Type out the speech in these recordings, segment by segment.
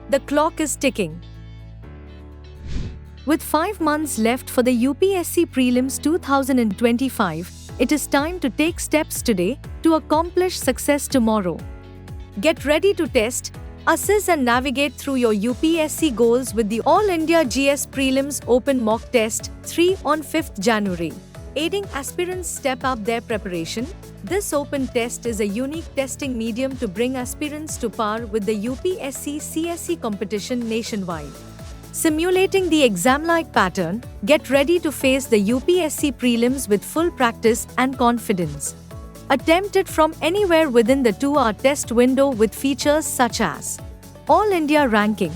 The clock is ticking. With 5 months left for the UPSC Prelims 2025, it is time to take steps today to accomplish success tomorrow. Get ready to test, assess and navigate through your UPSC goals with the All India GS Prelims Open Mock Test 3 on 5th January. Aiding aspirants step up their preparation, this open test is a unique testing medium to bring aspirants to par with the UPSC CSE competition nationwide. Simulating the exam-like pattern, get ready to face the UPSC prelims with full practice and confidence. Attempt it from anywhere within the 2-hour test window with features such as All India Ranking,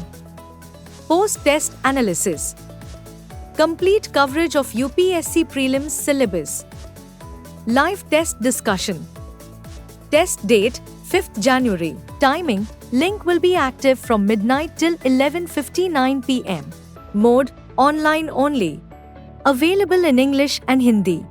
Post-Test Analysis, Complete coverage of UPSC prelims syllabus, Live test discussion. Test date 5th January. Timing, link will be active from midnight till 11:59 p.m. Mode, online only. Available in English and Hindi.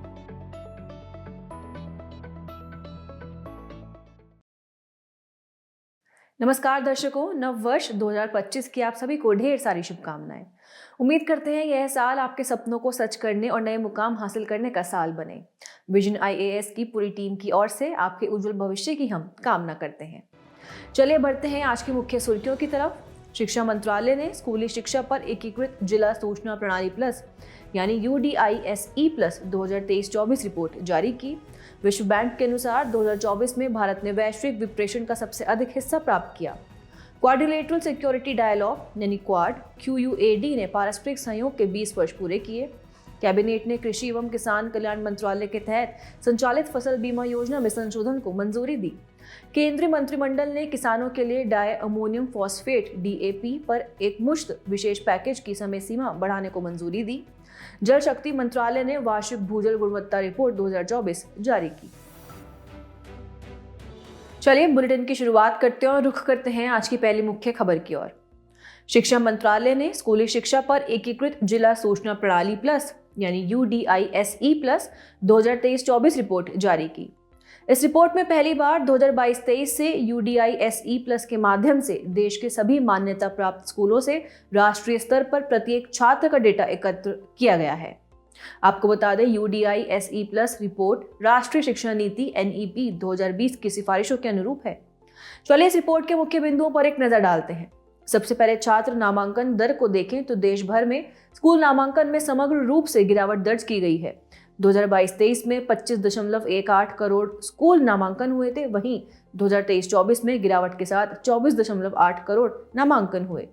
नमस्कार दर्शकों, नव वर्ष 2025 की आप सभी को ढेर सारी शुभकामनाएं। उम्मीद करते हैं यह साल आपके सपनों को सच करने और नए मुकाम हासिल करने का साल बने। विजन IAS की पूरी टीम की ओर से आपके उज्जवल भविष्य की हम कामना करते हैं। चलिए बढ़ते हैं आज की मुख्य सुर्खियों की तरफ। शिक्षा मंत्रालय ने स्कूली शिक्षा पर एकीकृत जिला सूचना प्रणाली प्लस यानी UDISE प्लस 2023-24 रिपोर्ट जारी की। विश्व बैंक के अनुसार 2024 में भारत ने वैश्विक विप्रेषण का सबसे अधिक हिस्सा प्राप्त किया। क्वाड्रिलेटरल सिक्योरिटी डायलॉग यानी क्वाड QUAD ने पारस्परिक सहयोग के 20 वर्ष पूरे किए। कैबिनेट ने कृषि एवं किसान कल्याण मंत्रालय के तहत संचालित फसल बीमा योजना में संशोधन को मंजूरी दी। केंद्रीय मंत्रिमंडल ने किसानों के लिए डाई अमोनियम फॉस्फेट DAP पर एक मुश्त विशेष पैकेज की समय सीमा बढ़ाने को मंजूरी दी। जल शक्ति मंत्रालय ने वार्षिक भूजल गुणवत्ता रिपोर्ट 2024 जारी की। चलिए बुलेटिन की शुरुआत करते हैं और रुख करते हैं आज की पहली मुख्य खबर की ओर। शिक्षा मंत्रालय ने स्कूली शिक्षा पर एकीकृत जिला सूचना प्रणाली प्लस यानी UDISE प्लस 2023-24 रिपोर्ट जारी की। इस रिपोर्ट में पहली बार 2022-23 से UDISE प्लस के माध्यम से देश के सभी मान्यता प्राप्त स्कूलों से राष्ट्रीय स्तर पर प्रत्येक छात्र का डेटा एकत्र किया गया है। आपको बता दें UDISE प्लस रिपोर्ट राष्ट्रीय शिक्षा नीति NEP 2020 की सिफारिशों के अनुरूप है। चलिए इस रिपोर्ट के मुख्य बिंदुओं पर एक नजर डालते हैं। सबसे पहले छात्र नामांकन दर को देखें तो देश भर में स्कूल नामांकन में समग्र रूप से गिरावट दर्ज की गई है। 2022-23 में 25.18 करोड़ स्कूल नामांकन हुए थे, वहीं 2023-24 में गिरावट के साथ 24.8 करोड़ नामांकन हुए।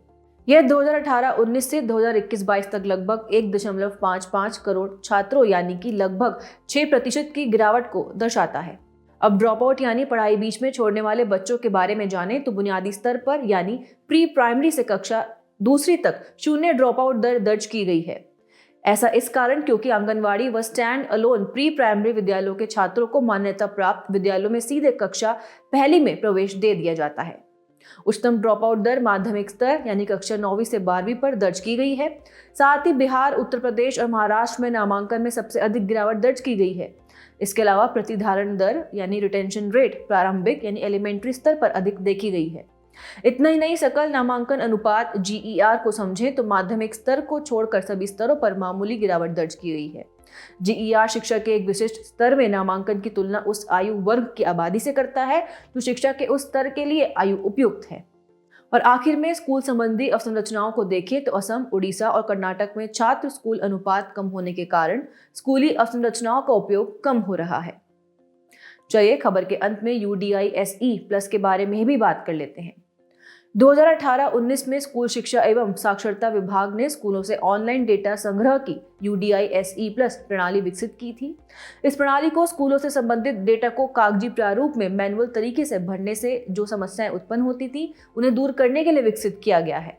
यह 2018-19 से 2021-22 तक लगभग 1.55 करोड़ छात्रों यानी कि लगभग 6% की गिरावट को दर्शाता है। अब ड्रॉप आउट यानी पढ़ाई बीच में छोड़ने वाले बच्चों के बारे में जानें तो बुनियादी स्तर पर यानी प्री प्राइमरी से कक्षा दूसरी तक 0 ड्रॉप आउट दर दर्ज की गई है। ऐसा इस कारण क्योंकि आंगनवाड़ी व स्टैंड अलोन प्री प्राइमरी विद्यालयों के छात्रों को मान्यता प्राप्त विद्यालयों में सीधे कक्षा पहली में प्रवेश दे दिया जाता है। उच्चतम ड्रॉप आउट दर माध्यमिक स्तर यानी कक्षा 9वीं से 12वीं पर दर्ज की गई है। साथ ही बिहार, उत्तर प्रदेश और महाराष्ट्र में नामांकन में सबसे अधिक गिरावट दर्ज की गई है। इसके अलावा प्रतिधारण दर यानी रिटेंशन रेट प्रारंभिक यानी एलिमेंट्री स्तर पर अधिक देखी गई है। इतना ही नहीं, सकल नामांकन अनुपात GER को समझें तो माध्यमिक स्तर को छोड़कर सभी स्तरों पर मामूली गिरावट दर्ज की गई है। GER शिक्षा के एक विशिष्ट स्तर में नामांकन की तुलना उस आयु वर्ग की आबादी से करता है जो शिक्षा के उस स्तर के लिए आयु उपयुक्त है। और आखिर में स्कूल संबंधी अवसंरचनाओं को देखें तो असम, उड़ीसा और कर्नाटक में छात्र स्कूल अनुपात कम होने के कारण स्कूली अवसंरचनाओं का उपयोग कम हो रहा है। चलिए खबर के अंत में UDISE प्लस के बारे में भी बात कर लेते हैं। 2018-19 में स्कूल शिक्षा एवं साक्षरता विभाग ने स्कूलों से ऑनलाइन डेटा संग्रह की UDISE प्लस प्रणाली विकसित की थी। इस प्रणाली को स्कूलों से संबंधित डेटा को कागजी प्रारूप में मैनुअल तरीके से भरने से जो समस्याएं उत्पन्न होती थी उन्हें दूर करने के लिए विकसित किया गया है।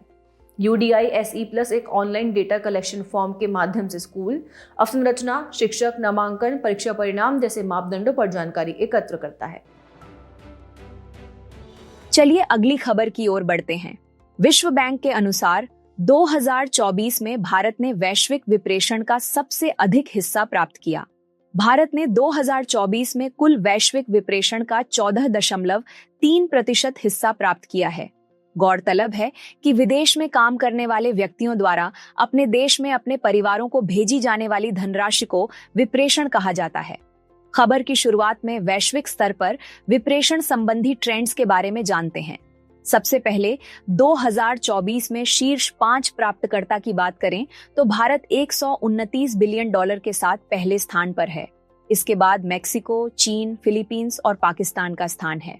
UDISE प्लस एक ऑनलाइन डेटा कलेक्शन फॉर्म के माध्यम से स्कूल अवसंरचना, शिक्षक, नामांकन, परीक्षा परिणाम जैसे मापदंडों पर जानकारी एकत्र करता है। चलिए अगली खबर की ओर बढ़ते हैं। विश्व बैंक के अनुसार 2024 में भारत ने वैश्विक विप्रेषण का सबसे अधिक हिस्सा प्राप्त किया। भारत ने 2024 में कुल वैश्विक विप्रेषण का 14.3% हिस्सा प्राप्त किया है। गौरतलब है कि विदेश में काम करने वाले व्यक्तियों द्वारा अपने देश में अपने परिवारों को भेजी जाने वाली धनराशि को विप्रेषण कहा जाता है। खबर की शुरुआत में वैश्विक स्तर पर विप्रेषण संबंधी ट्रेंड्स के बारे में जानते हैं। सबसे पहले 2024 में शीर्ष 5 प्राप्तकर्ता की बात करें तो भारत 129 बिलियन डॉलर के साथ पहले स्थान पर है। इसके बाद मेक्सिको, चीन, फिलीपींस और पाकिस्तान का स्थान है।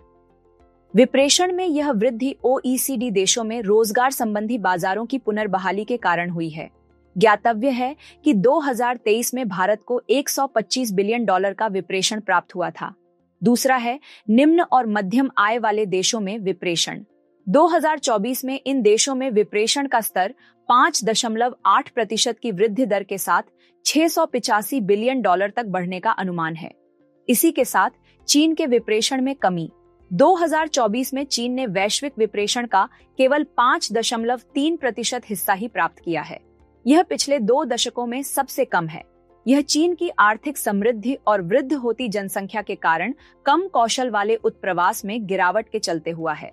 विप्रेषण में यह वृद्धि OECD देशों में रोजगार संबंधी बाजारों की पुनर्बहाली के कारण हुई है। ज्ञातव्य है कि 2023 में भारत को 125 बिलियन डॉलर का विप्रेषण प्राप्त हुआ था। दूसरा है निम्न और मध्यम आय वाले देशों में विप्रेषण। 2024 में इन देशों में विप्रेषण का स्तर 5.8% की वृद्धि दर के साथ 685 बिलियन डॉलर तक बढ़ने का अनुमान है। इसी के साथ चीन के विप्रेषण में कमी। 2024 में चीन ने वैश्विक विप्रेषण का केवल 5.3% हिस्सा ही प्राप्त किया है। यह पिछले 2 दशकों में सबसे कम है। यह चीन की आर्थिक समृद्धि और वृद्ध होती जनसंख्या के कारण कम कौशल वाले उत्प्रवास में गिरावट के चलते हुआ है।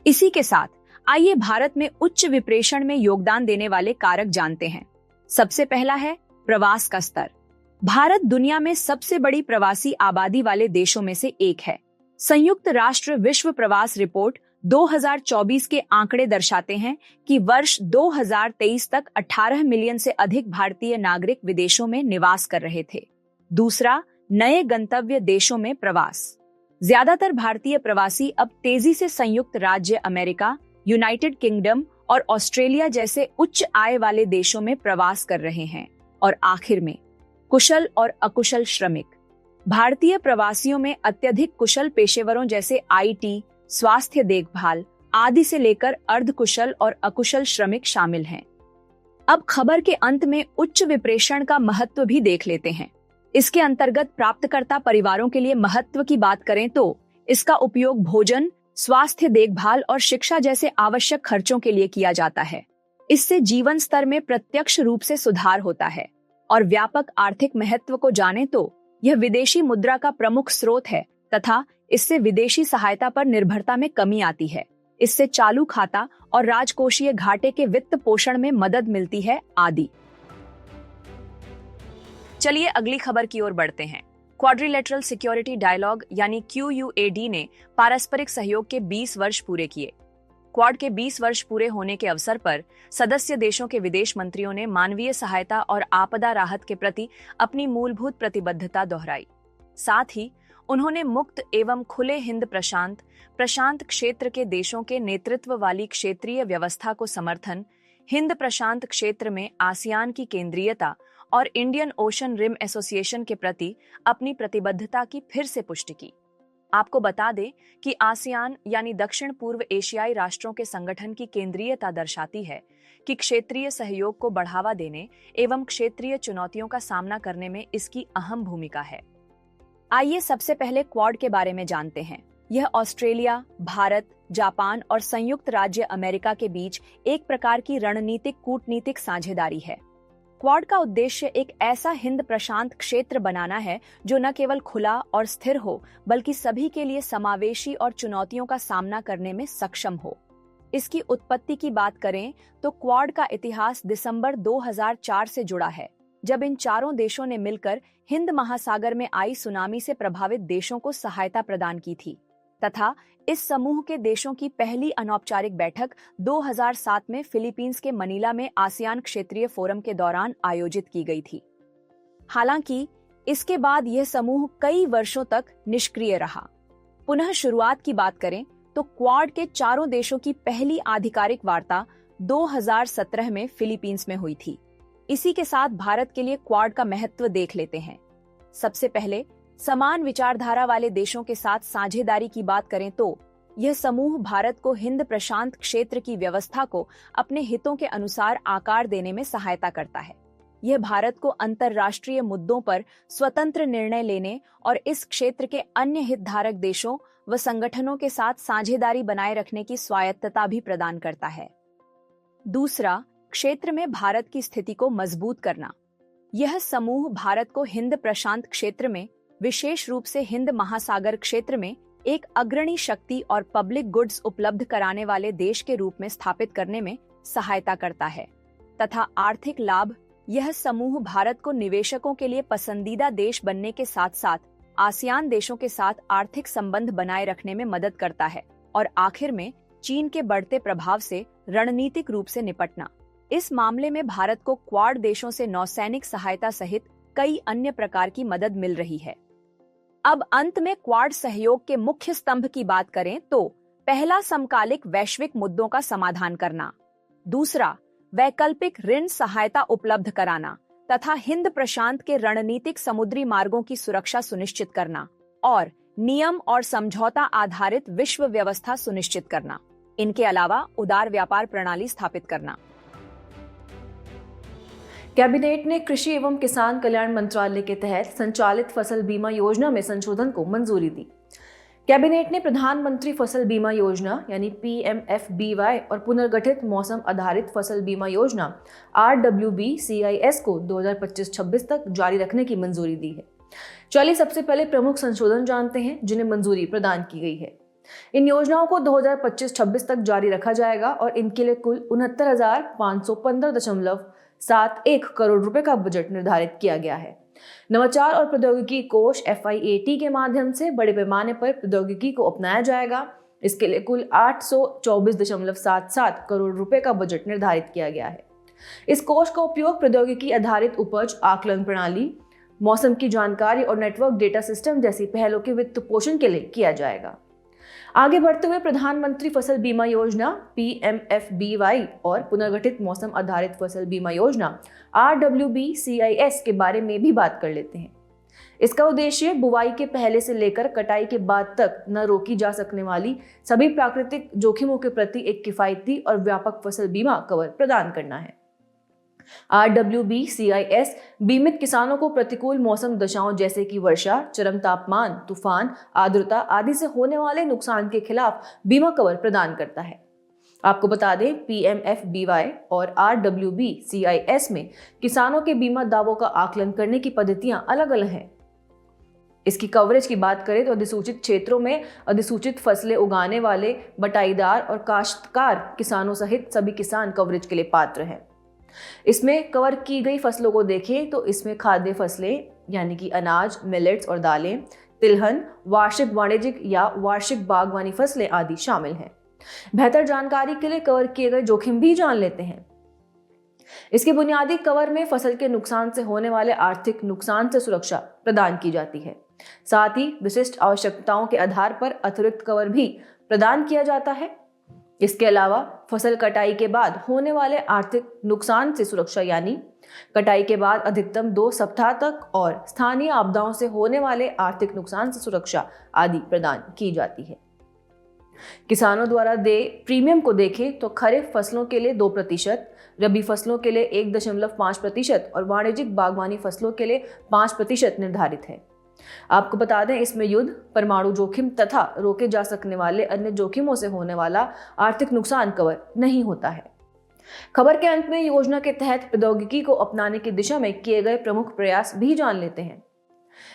इसी के साथ आइए भारत में उच्च विप्रेषण में योगदान देने वाले कारक जानते हैं। सबसे पहला है प्रवास का स्तर। भारत दुनिया में सबसे बड़ी प्रवासी आबादी वाले देशों में से एक है। संयुक्त राष्ट्र विश्व प्रवास रिपोर्ट 2024 के आंकड़े दर्शाते हैं कि वर्ष 2023 तक 18 मिलियन से अधिक भारतीय नागरिक विदेशों में निवास कर रहे थे। दूसरा, नए गंतव्य देशों में प्रवास। ज्यादातर भारतीय प्रवासी अब तेजी से संयुक्त राज्य अमेरिका, यूनाइटेड किंगडम और ऑस्ट्रेलिया जैसे उच्च आय वाले देशों में प्रवास कर रहे हैं। और आखिर में कुशल और अकुशल श्रमिक। भारतीय प्रवासियों में अत्यधिक कुशल पेशेवरों जैसे IT, स्वास्थ्य देखभाल आदि से लेकर अर्धकुशल और अकुशल श्रमिक शामिल हैं। अब खबर के अंत में उच्च विप्रेषण का महत्व भी देख लेते हैं। इसके अंतर्गत प्राप्तकर्ता परिवारों के लिए महत्व की बात करें तो इसका उपयोग भोजन, स्वास्थ्य देखभाल और शिक्षा जैसे आवश्यक खर्चों के लिए किया जाता है। इससे जीवन स्तर में प्रत्यक्ष रूप से सुधार होता है। और व्यापक आर्थिक महत्व को जाने तो यह विदेशी मुद्रा का प्रमुख स्रोत है तथा इससे विदेशी सहायता पर निर्भरता में कमी आती है। इससे चालू खाता और राजकोषीय घाटे के वित्त पोषण में मदद मिलती है आदि। चलिए अगली खबर की ओर बढ़ते हैं। क्वाड्रिलेटरल सिक्योरिटी डायलॉग यानी QUAD ने पारस्परिक सहयोग के 20 वर्ष पूरे किए। क्वाड के 20 वर्ष पूरे होने के अवसर पर सदस्य देशों के विदेश मंत्रियों ने मानवीय सहायता और आपदा राहत के प्रति अपनी मूलभूत प्रतिबद्धता दोहराई। साथ ही उन्होंने मुक्त एवं खुले हिंद प्रशांत क्षेत्र के देशों के नेतृत्व वाली क्षेत्रीय व्यवस्था को समर्थन, हिंद प्रशांत क्षेत्र में आसियान की केंद्रीयता और इंडियन ओशन रिम एसोसिएशन के प्रति अपनी प्रतिबद्धता की फिर से पुष्टि की। आपको बता दें कि आसियान यानी दक्षिण पूर्व एशियाई राष्ट्रों के संगठन की केंद्रीयता दर्शाती है कि क्षेत्रीय सहयोग को बढ़ावा देने एवं क्षेत्रीय चुनौतियों का सामना करने में इसकी अहम भूमिका है। आइए सबसे पहले क्वाड के बारे में जानते हैं। यह ऑस्ट्रेलिया, भारत, जापान और संयुक्त राज्य अमेरिका के बीच एक प्रकार की रणनीतिक कूटनीतिक साझेदारी है। क्वाड का उद्देश्य एक ऐसा हिंद प्रशांत क्षेत्र बनाना है जो न केवल खुला और स्थिर हो बल्कि सभी के लिए समावेशी और चुनौतियों का सामना करने में सक्षम हो। इसकी उत्पत्ति की बात करें तो क्वाड का इतिहास दिसंबर 2004 से जुड़ा है, जब इन चारों देशों ने मिलकर हिंद महासागर में आई सुनामी से प्रभावित देशों को सहायता प्रदान की थी तथा इस समूह के देशों की पहली अनौपचारिक बैठक 2007 में फिलीपींस के मनीला में आसियान क्षेत्रीय फोरम के दौरान आयोजित की गई थी। हालांकि इसके बाद यह समूह कई वर्षों तक निष्क्रिय रहा। पुनः शुरुआत की बात करें तो क्वाड के चारों देशों की पहली आधिकारिक वार्ता 2017 में फिलीपींस में हुई थी। इसी के साथ भारत के लिए क्वाड का महत्व देख लेते हैं। सबसे पहले समान विचारधारा वाले देशों के साथ साझेदारी की बात करें तो यह समूह भारत को हिंद प्रशांत क्षेत्र की व्यवस्था को अपने हितों के अनुसार आकार देने में सहायता करता है। यह भारत को अंतर्राष्ट्रीय मुद्दों पर स्वतंत्र निर्णय लेने और इस क्षेत्र के अन्य हितधारक देशों व संगठनों के साथ साझेदारी बनाए रखने की स्वायत्तता भी प्रदान करता है। दूसरा, क्षेत्र में भारत की स्थिति को मजबूत करना। यह समूह भारत को हिंद प्रशांत क्षेत्र में, विशेष रूप से हिंद महासागर क्षेत्र में एक अग्रणी शक्ति और पब्लिक गुड्स उपलब्ध कराने वाले देश के रूप में स्थापित करने में सहायता करता है तथा आर्थिक लाभ यह समूह भारत को निवेशकों के लिए पसंदीदा देश बनने के साथ साथ आसियान देशों के साथ आर्थिक संबंध बनाए रखने में मदद करता है और आखिर में चीन के बढ़ते प्रभाव से रणनीतिक रूप से निपटना। इस मामले में भारत को क्वाड देशों से नौसैनिक सहायता सहित कई अन्य प्रकार की मदद मिल रही है। अब अंत में क्वाड सहयोग के मुख्य स्तंभ की बात करें तो पहला समकालिक वैश्विक मुद्दों का समाधान करना, दूसरा वैकल्पिक ऋण सहायता उपलब्ध कराना तथा हिंद प्रशांत के रणनीतिक समुद्री मार्गों की सुरक्षा सुनिश्चित करना और नियम और समझौता आधारित विश्व व्यवस्था सुनिश्चित करना। इनके अलावा उदार व्यापार प्रणाली स्थापित करना। कैबिनेट ने कृषि एवं किसान कल्याण मंत्रालय के तहत संचालित फसल बीमा योजना में संशोधन को मंजूरी दी। कैबिनेट ने प्रधानमंत्री फसल बीमा योजना यानी PMFBY और पुनर्गठित मौसम आधारित फसल बीमा योजना RWBCIS को 2025-26 तक जारी रखने की मंजूरी दी है। चलिए सबसे पहले प्रमुख संशोधन जानते हैं जिन्हें मंजूरी प्रदान की गई है। इन योजनाओं को 2025-26 तक जारी रखा जाएगा और इनके लिए कुल 69,515.71 करोड़ रुपए का बजट निर्धारित किया गया है। नवाचार और प्रौद्योगिकी कोष FIAT के माध्यम से बड़े पैमाने पर प्रौद्योगिकी को अपनाया जाएगा। इसके लिए कुल 824.77 करोड़ रुपए का बजट निर्धारित किया गया है। इस कोष का उपयोग प्रौद्योगिकी आधारित उपज आकलन प्रणाली, मौसम की जानकारी और नेटवर्क डेटा सिस्टम जैसी पहलों के वित्त पोषण के लिए किया जाएगा। आगे बढ़ते हुए प्रधानमंत्री फसल बीमा योजना PMFBY और पुनर्गठित मौसम आधारित फसल बीमा योजना RWBCIS के बारे में भी बात कर लेते हैं। इसका उद्देश्य बुवाई के पहले से लेकर कटाई के बाद तक न रोकी जा सकने वाली सभी प्राकृतिक जोखिमों के प्रति एक किफायती और व्यापक फसल बीमा कवर प्रदान करना है। RWBCIS बीमित किसानों को प्रतिकूल मौसम दशाओं जैसे कि वर्षा, चरम तापमान, तूफान, आर्द्रता आदि से होने वाले नुकसान के खिलाफ बीमा कवर प्रदान करता है। आपको बता दें PMFBY और RWBCIS में किसानों के बीमा दावों का आकलन करने की पद्धतियां अलग अलग हैं। इसकी कवरेज की बात करें तो अधिसूचित क्षेत्रों में अधिसूचित फसलें उगाने वाले बटाईदार और काश्तकार किसानों सहित सभी किसान कवरेज के लिए पात्र हैं। इसमें कवर की गई फसलों को देखें तो इसमें खाद्य फसलें यानी कि अनाज, मिलेट्स और दालें, तिलहन, वार्षिक वाणिज्यिक या वार्षिक बागवानी फसलें आदि शामिल हैं। बेहतर जानकारी के लिए कवर किए गए जोखिम भी जान लेते हैं। इसके बुनियादी कवर में फसल के नुकसान से होने वाले आर्थिक नुकसान से सुरक्षा प्रदान की जाती है। साथ ही विशिष्ट आवश्यकताओं के आधार पर अतिरिक्त कवर भी प्रदान किया जाता है। इसके अलावा फसल कटाई के बाद होने वाले आर्थिक नुकसान से सुरक्षा यानी कटाई के बाद अधिकतम 2 सप्ताह तक और स्थानीय आपदाओं से होने वाले आर्थिक नुकसान से सुरक्षा आदि प्रदान की जाती है। किसानों द्वारा देय प्रीमियम को देखें तो खरीफ फसलों के लिए 2%, रबी फसलों के लिए 1.5% और वाणिज्यिक बागवानी फसलों के लिए 5% निर्धारित है। आपको बता दें इसमें युद्ध, परमाणु जोखिम तथा रोके जा सकने वाले अन्य जोखिमों से होने वाला आर्थिक नुकसान कवर नहीं होता है। खबर के अंत में योजना के तहत प्रौद्योगिकी को अपनाने की दिशा में किए गए प्रमुख प्रयास भी जान लेते हैं।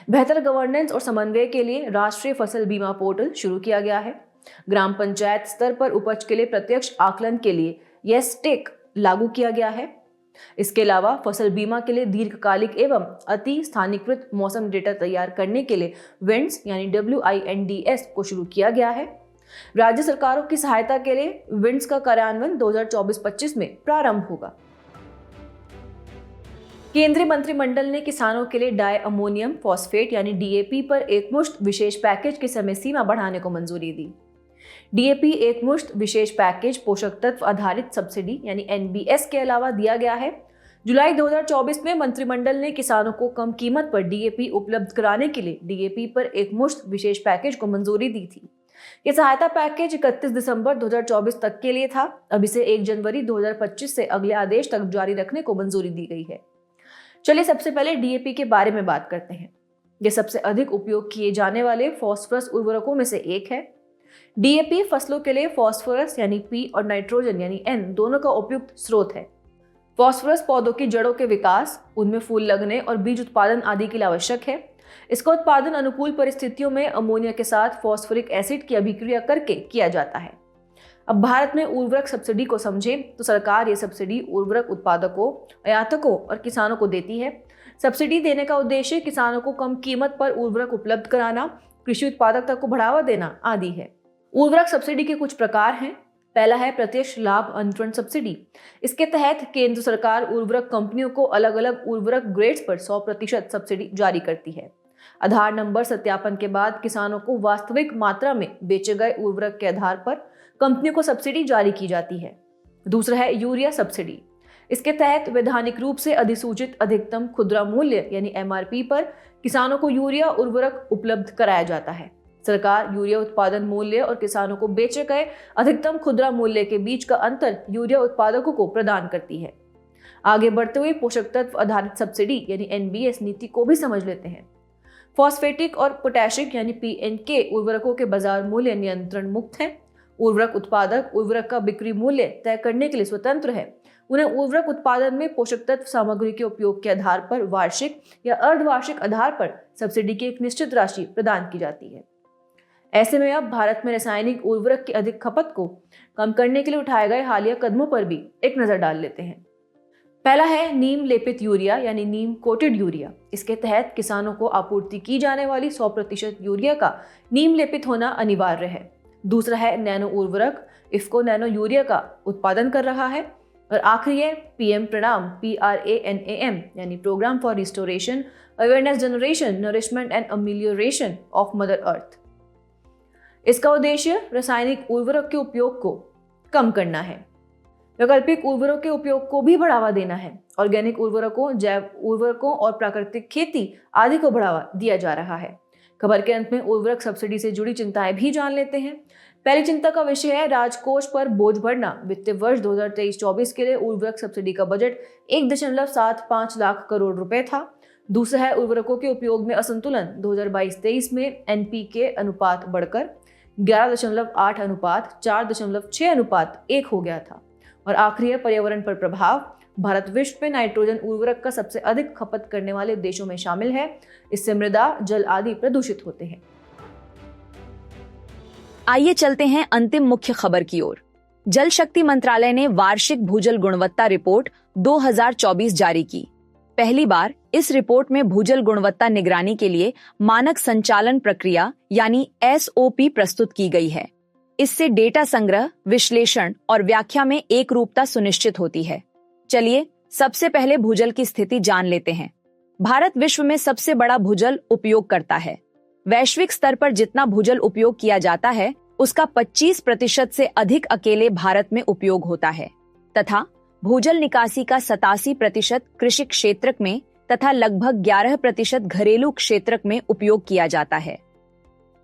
बेहतर गवर्नेंस और समन्वय के लिए राष्ट्रीय फसल बीमा पोर्टल शुरू किया गया है। ग्राम पंचायत स्तर पर उपज के लिए प्रत्यक्ष आकलन के लिए YES-TEC लागू किया गया है। इसके अलावा फसल बीमा के लिए दीर्घकालिक एवं अति स्थानीयकृत मौसम डेटा तैयार करने के लिए WINDS यानी WINDS को शुरू किया गया है। राज्य सरकारों की सहायता के लिए WINDS का कार्यान्वयन 2024-25 में प्रारंभ होगा। केंद्रीय मंत्रिमंडल ने किसानों के लिए डाई अमोनियम फॉस्फेट यानी DAP पर एकमुश्त विशेष पैकेज की समय सीमा बढ़ाने को मंजूरी दी। DAP एकमुश्त विशेष पैकेज पोषक तत्व आधारित सब्सिडी यानी NBS के अलावा दिया गया है। जुलाई 2024 में मंत्रिमंडल ने किसानों को कम कीमत पर DAP उपलब्ध कराने के लिए DAP पर एकमुश्त विशेष पैकेज को मंजूरी दी थी। ये सहायता पैकेज 31 दिसंबर 2024 तक के लिए था। अब इसे 1 जनवरी 2025 से अगले आदेश तक जारी रखने को मंजूरी दी गई है। चलिए सबसे पहले DAP के बारे में बात करते हैं। यह सबसे अधिक उपयोग किए जाने वाले फॉस्फोरस उर्वरकों में से एक है। DAP फसलों के लिए फॉस्फोरस यानी P और नाइट्रोजन यानी N दोनों का उपयुक्त स्रोत है। फॉस्फोरस पौधों की जड़ों के विकास, उनमें फूल लगने और बीज उत्पादन आदि के लिए आवश्यक है। इसका उत्पादन अनुकूल परिस्थितियों में अमोनिया के साथ फॉस्फोरिक एसिड की अभिक्रिया करके किया जाता है। अब भारत में उर्वरक सब्सिडी को समझें तो सरकार ये सब्सिडी उर्वरक उत्पादकों, आयातकों और किसानों को देती है। सब्सिडी देने का उद्देश्य किसानों को कम कीमत पर उर्वरक उपलब्ध कराना, कृषि उत्पादकता को बढ़ावा देना आदि है। उर्वरक सब्सिडी के कुछ प्रकार हैं। पहला है प्रत्यक्ष लाभ अंतरण सब्सिडी। इसके तहत केंद्र सरकार उर्वरक कंपनियों को अलग अलग उर्वरक ग्रेड्स पर 100% सब्सिडी जारी करती है। आधार नंबर सत्यापन के बाद किसानों को वास्तविक मात्रा में बेचे गए उर्वरक के आधार पर कंपनियों को सब्सिडी जारी की जाती है। दूसरा है यूरिया सब्सिडी। इसके तहत वैधानिक रूप से अधिसूचित अधिकतम खुदरा मूल्य यानी MRP पर किसानों को यूरिया उर्वरक उपलब्ध कराया जाता है। सरकार यूरिया उत्पादन मूल्य और किसानों को बेचे गए अधिकतम खुदरा मूल्य के बीच का अंतर यूरिया उत्पादकों को प्रदान करती है। आगे बढ़ते हुए पोषक तत्व आधारित सब्सिडी यानी NBS नीति को भी समझ लेते हैं। फॉस्फेटिक और पोटैशिक यानी PNK उर्वरकों के बाजार मूल्य नियंत्रण मुक्त हैं। उर्वरक उत्पादक उर्वरक का बिक्री मूल्य तय करने के लिए स्वतंत्र है। उन्हें उर्वरक उत्पादन में पोषक तत्व सामग्री के उपयोग के आधार पर वार्षिक या अर्धवार्षिक आधार पर सब्सिडी की एक निश्चित राशि प्रदान की जाती है। ऐसे में अब भारत में रासायनिक उर्वरक की अधिक खपत को कम करने के लिए उठाए गए हालिया कदमों पर भी एक नजर डाल लेते हैं। पहला है नीम लेपित यूरिया यानी नीम कोटेड यूरिया। इसके तहत किसानों को आपूर्ति की जाने वाली 100% यूरिया का नीम लेपित होना अनिवार्य है। दूसरा है नैनो उर्वरक। इफ्को नैनो यूरिया का उत्पादन कर रहा है। और आखिरी है PM प्रणाम PRANAM यानी programme for restoration, awareness generation, nourishment and amelioration of mother earth. इसका उद्देश्य रासायनिक उर्वरक के उपयोग को कम करना है, वैकल्पिक उर्वरक के उपयोग को भी बढ़ावा देना है। ऑर्गेनिक उर्वरकों, जैव उर्वरकों और प्राकृतिक खेती आदि को बढ़ावा दिया जा रहा है। खबर के अंत में उर्वरक सब्सिडी से जुड़ी चिंताएं भी जान लेते हैं। पहली चिंता का विषय है राजकोष पर बोझ बढ़ना। वित्तीय वर्ष 2023-24 के लिए उर्वरक सब्सिडी का बजट 1.75 लाख करोड़ रुपए था। दूसरा है उर्वरकों के उपयोग में असंतुलन। 2022-23 में NPK अनुपात बढ़कर 11.8 अनुपात 4.6 अनुपात 1 हो गया था। और आखिरी है पर्यावरण पर प्रभाव। भारत विश्व में नाइट्रोजन उर्वरक का सबसे अधिक खपत करने वाले देशों में शामिल है। इससे मृदा, जल आदि प्रदूषित होते हैं। आइए चलते हैं अंतिम मुख्य खबर की ओर। जल शक्ति मंत्रालय ने वार्षिक भूजल गुणवत्ता रिपोर्ट 2024 जारी की। पहली बार इस रिपोर्ट में भूजल गुणवत्ता निगरानी के लिए मानक संचालन प्रक्रिया यानी SOP प्रस्तुत की गई है। इससे डेटा संग्रह, विश्लेषण और व्याख्या में एक रूपता सुनिश्चित होती है। चलिए सबसे पहले भूजल की स्थिति जान लेते हैं। भारत विश्व में सबसे बड़ा भूजल उपयोग करता है। वैश्विक स्तर पर जितना भूजल उपयोग किया जाता है उसका 25% से अधिक अकेले भारत में उपयोग होता है तथा भूजल निकासी का 87% कृषि क्षेत्र में तथा लगभग 11% घरेलू क्षेत्र में उपयोग किया जाता है।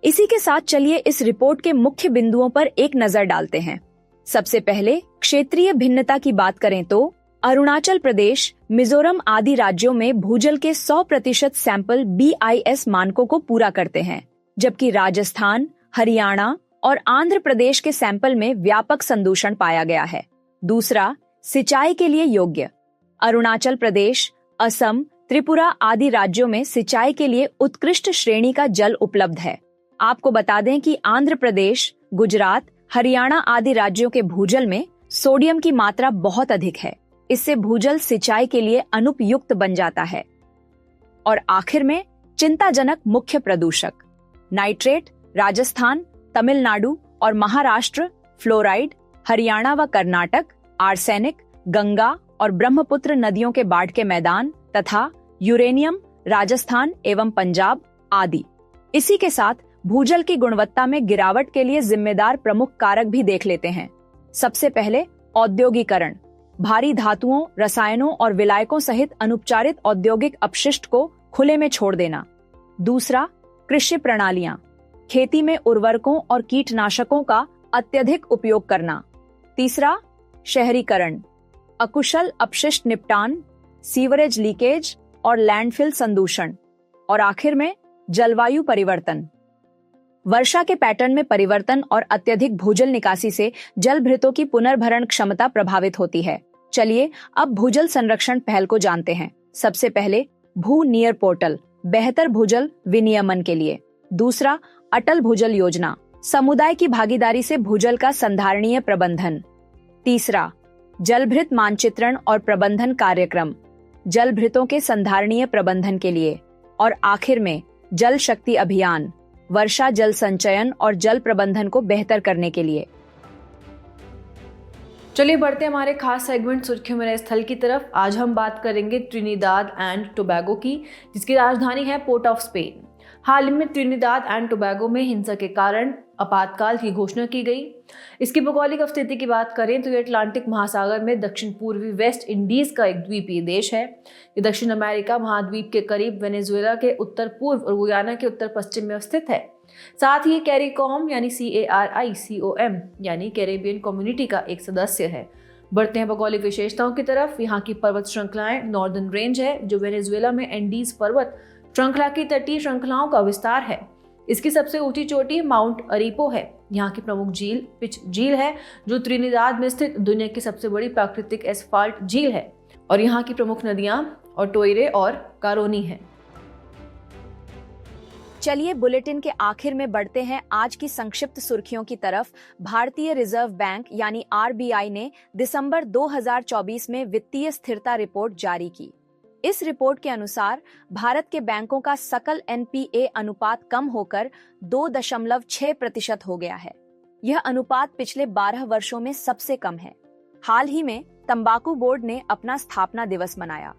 इसी के साथ चलिए इस रिपोर्ट के मुख्य बिंदुओं पर एक नजर डालते हैं। सबसे पहले क्षेत्रीय भिन्नता की बात करें तो अरुणाचल प्रदेश, मिजोरम आदि राज्यों में भूजल के 100% सैंपल BIS मानकों को पूरा करते हैं, जबकि राजस्थान, हरियाणा और आंध्र प्रदेश के सैंपल में व्यापक संदूषण पाया गया है। दूसरा, सिंचाई के लिए योग्य। अरुणाचल प्रदेश, असम, त्रिपुरा आदि राज्यों में सिंचाई के लिए उत्कृष्ट श्रेणी का जल उपलब्ध है। आपको बता दें कि आंध्र प्रदेश, गुजरात, हरियाणा आदि राज्यों के भूजल में सोडियम की मात्रा बहुत अधिक है। इससे भूजल सिंचाई के लिए अनुपयुक्त बन जाता है। और आखिर में चिंताजनक मुख्य प्रदूषक नाइट्रेट। राजस्थान, तमिलनाडु और महाराष्ट्र फ्लोराइड, हरियाणा व कर्नाटक आर्सेनिक, गंगा और ब्रह्मपुत्र नदियों के बाढ़ के मैदान तथा यूरेनियम राजस्थान एवं पंजाब आदि। इसी के साथ भूजल की गुणवत्ता में गिरावट के लिए जिम्मेदार प्रमुख कारक भी देख लेते हैं। सबसे पहले औद्योगिकरण। भारी धातुओं, रसायनों और विलायकों सहित अनुपचारित औद्योगिक अपशिष्ट को खुले में छोड़ देना। दूसरा, कृषि प्रणालियां। खेती में उर्वरकों और कीटनाशकों का अत्यधिक उपयोग करना। तीसरा, शहरीकरण। अकुशल अपशिष्ट निपटान, सीवरेज लीकेज और लैंडफिल संदूषण। और आखिर में जलवायु परिवर्तन। वर्षा के पैटर्न में परिवर्तन और अत्यधिक भूजल निकासी से जल भृतों की पुनर्भरण क्षमता प्रभावित होती है। चलिए अब भूजल संरक्षण पहल को जानते हैं। सबसे पहले भू नियर पोर्टल बेहतर भूजल विनियमन के लिए। दूसरा, अटल भूजल योजना, समुदाय की भागीदारी से भूजल का संधारणीय प्रबंधन। तीसरा, जलभृत मानचित्रण और प्रबंधन कार्यक्रम, जलभृतों के संधारणीय प्रबंधन के लिए। और आखिर में जल शक्ति अभियान, वर्षा जल संचयन और जल प्रबंधन को बेहतर करने के लिए। चलिए बढ़ते हैं हमारे खास सेगमेंट सुर्खियों में रहे स्थल की तरफ। आज हम बात करेंगे ट्रिनिदाद एंड टोबैगो की, जिसकी राजधानी है पोर्ट ऑफ स्पेन। हाल ही में ट्रिनिदाद एंड टोबैगो में हिंसा के कारण आपातकाल की घोषणा की गई। इसकी भौगोलिक स्थिति की बात करें तो ये अटलांटिक महासागर में दक्षिण पूर्वी वेस्ट इंडीज का एक द्वीपीय देश है। ये दक्षिण अमेरिका महाद्वीप के करीब वेनेजुएला के उत्तर पूर्व और गुयाना के उत्तर पश्चिम में स्थित है। साथ ही कैरिकॉम यानी CARICOM यानी कैरेबियन कम्युनिटी का एक सदस्य है। बढ़ते हैं भौगोलिक विशेषताओं की तरफ। यहाँ की पर्वत श्रृंखलाएं नॉर्दर्न रेंज है, जो वेनेजुएला में एंडीज पर्वत श्रृंखला की तटीय श्रृंखलाओं का विस्तार है। इसकी सबसे ऊंची चोटी माउंट अरीपो है। यहाँ की प्रमुख झील पिच झील है, जो त्रिनिदाद में स्थित दुनिया की सबसे बड़ी प्राकृतिक एस्फाल्ट झील है। और यहाँ की प्रमुख नदियां ओटोइरे और कारोनी है। चलिए बुलेटिन के आखिर में बढ़ते हैं आज की संक्षिप्त सुर्खियों की तरफ। भारतीय रिजर्व बैंक यानी RBI ने दिसंबर 2024 में वित्तीय स्थिरता रिपोर्ट जारी की। इस रिपोर्ट के अनुसार भारत के बैंकों का सकल NPA अनुपात कम होकर 2.6% हो गया है। यह अनुपात पिछले 12 वर्षों में सबसे कम है। हाल ही में तंबाकू बोर्ड ने अपना स्थापना दिवस मनाया।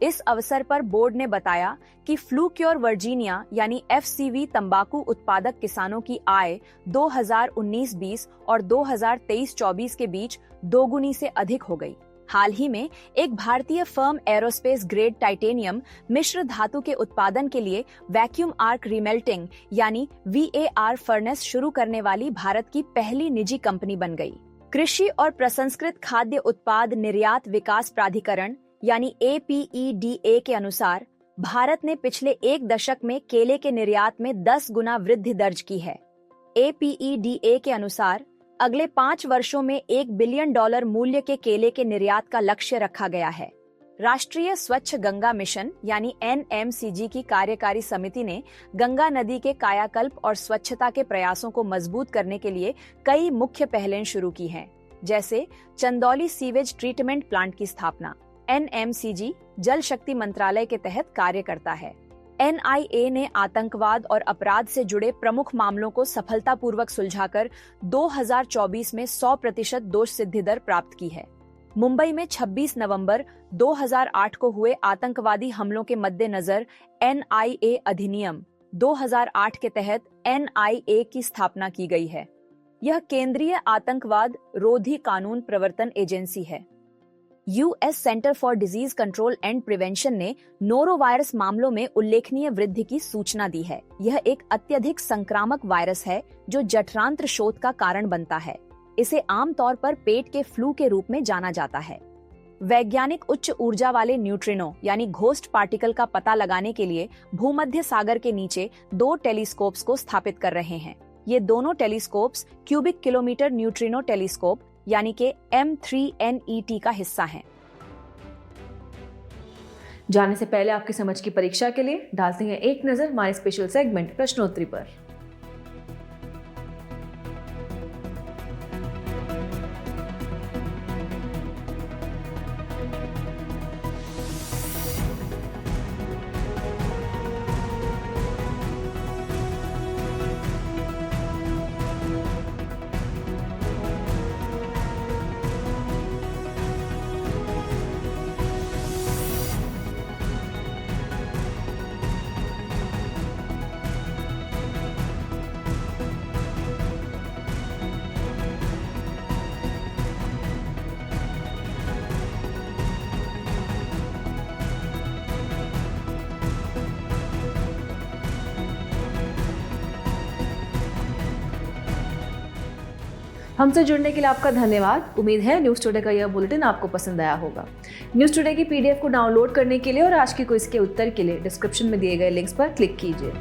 इस अवसर पर बोर्ड ने बताया कि फ्लूक्योर वर्जीनिया यानी FCV तंबाकू उत्पादक किसानों की आय 2019-20 और 2023-24 के बीच दोगुनी से अधिक हो गई। हाल ही में एक भारतीय फर्म एरोस्पेस ग्रेड टाइटेनियम मिश्र धातु के उत्पादन के लिए वैक्यूम आर्क रिमेल्टिंग यानी VAR फर्नेस शुरू करने वाली भारत की पहली निजी कंपनी बन गई। कृषि और प्रसंस्कृत खाद्य उत्पाद निर्यात विकास प्राधिकरण यानी APEDA के अनुसार भारत ने पिछले एक दशक में केले के निर्यात में 10 गुना वृद्धि दर्ज की है। APEDA के अनुसार अगले 5 वर्षों में $1 बिलियन मूल्य के केले के निर्यात का लक्ष्य रखा गया है। राष्ट्रीय स्वच्छ गंगा मिशन यानी NMCG की कार्यकारी समिति ने गंगा नदी के कायाकल्प और स्वच्छता के प्रयासों को मजबूत करने के लिए कई मुख्य पहलें शुरू की हैं, जैसे चंदौली सीवेज ट्रीटमेंट प्लांट की स्थापना। NMCG जल शक्ति मंत्रालय के तहत कार्य करता है। NIA ने आतंकवाद और अपराध से जुड़े प्रमुख मामलों को सफलतापूर्वक सुलझाकर 2024 में 100% दोष सिद्धि दर प्राप्त की है। मुंबई में 26 नवंबर 2008 को हुए आतंकवादी हमलों के मद्देनजर NIA अधिनियम 2008 के तहत NIA की स्थापना की गई है। यह केंद्रीय आतंकवाद रोधी कानून प्रवर्तन एजेंसी है। US centre for disease control and prevention ने नोरोवायरस मामलों में उल्लेखनीय वृद्धि की सूचना दी है। यह एक अत्यधिक संक्रामक वायरस है जो जठरांत्र शोथ का कारण बनता है। इसे आमतौर पर पेट के फ्लू के रूप में जाना जाता है। वैज्ञानिक उच्च ऊर्जा वाले न्यूट्रिनो यानी घोस्ट पार्टिकल का पता लगाने के लिए भूमध्य सागर के नीचे 2 टेलीस्कोप्स को स्थापित कर रहे हैं। ये दोनों telescopes cubic kilometre neutrino telescope यानी कि M3NET का हिस्सा हैं। जाने से पहले आपकी समझ की परीक्षा के लिए डालते हैं एक नजर हमारे स्पेशल सेगमेंट प्रश्नोत्तरी पर। हमसे जुड़ने के लिए आपका धन्यवाद। उम्मीद है न्यूज़ टुडे का यह बुलेटिन आपको पसंद आया होगा। न्यूज़ टुडे की PDF को डाउनलोड करने के लिए और आज की क्विज के उत्तर के लिए डिस्क्रिप्शन में दिए गए लिंक्स पर क्लिक कीजिए।